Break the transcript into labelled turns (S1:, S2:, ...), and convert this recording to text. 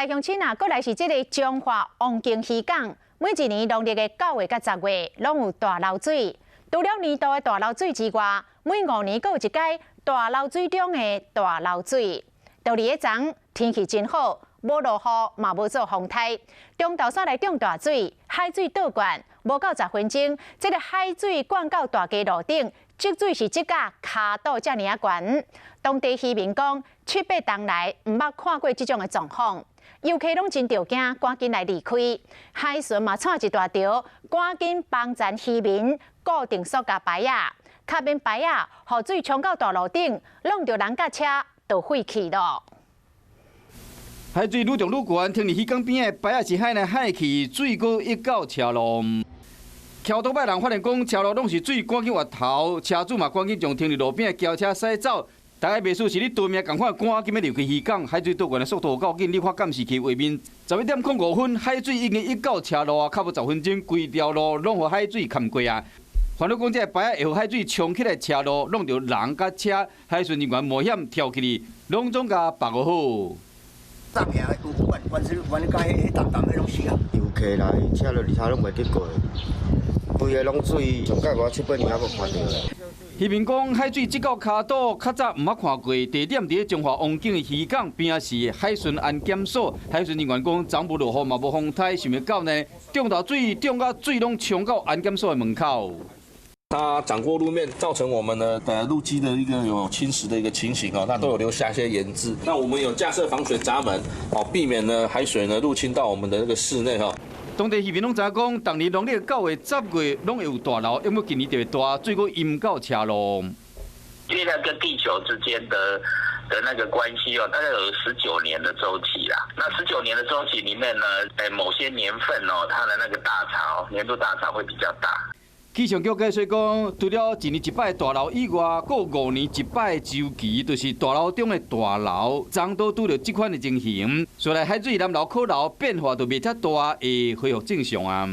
S1: 来乡亲啊，过来是这个彰化王景渔港，每一年农历的9月甲10月，拢有大漏水。除了年度的大漏水之外，每5年阁有一届大漏水中的大漏水。道理个昨天气真好，无落雨，嘛无做风台。中昼山来涨大水，海水倒灌，无到10分钟，这个海水灌到大街路顶，积水是即甲骹肚遮尔啊悬。当地渔民讲，7、8冬来毋捌看过这种的状况。游客拢真着惊，赶紧来离开。海巡嘛带一大条，赶紧帮咱渔民固定塑胶牌啊，卡边牌啊，雨水冲到大路顶，弄到人甲车都废去咯。
S2: 海水愈涨愈悬，听伫渔港边的牌啊是海来海去，水果溢到车路。桥头摆人发现讲，车路拢是水，赶紧挖头，车主嘛赶紧将停伫路边的轿车驶走。大家袂输是你对面共款，赶紧要离开渔港，海水倒灌的速度有够紧，你看监视器画面11:05分，海水已经溢到车路啊，卡无10分钟，规条路拢互海水淹过啊。烦恼讲这牌啊会互海水冲起来车路，弄到人甲车，海巡人员冒险跳起哩，拢总甲把握好。
S3: 昨夜完事，阮甲迄淡淡迄拢死啊。
S4: 游客来，车落二头拢袂得过，规个拢水，上届我7、8年还无看到。
S2: 渔民讲，海水积到骹肚，较早毋捌看过。地点伫彰化王景的渔港边是海巡安检所，海巡人员讲，昨无落雨嘛无风台，想要到呢，涨到水到水拢冲到安检所的门口。
S5: 它涨过路面，造成我们的路基的一个有侵蚀的一个情形哦，那都有留下一些盐渍。那我们有架设防水闸门，哦，避免呢海水呢入侵到我们的那个室内哈。
S2: 当地渔民拢知影讲，当年农历9月、10月拢会有大涝，因为今年特别大，水果淹到车路。
S6: 月亮跟地球之间的那个关系哦，大概有19年的周期啦。那19年的周期里面呢，某些年份哦，它的那个大潮，年度大潮会比较大。
S2: 气象局解说讲，除了1年1摆大涝以外，还有5年1摆周期，就是大涝中的大涝。昨都拄到这款的情形，所以海水南流、靠流变化就袂遐大，会恢复正常啊。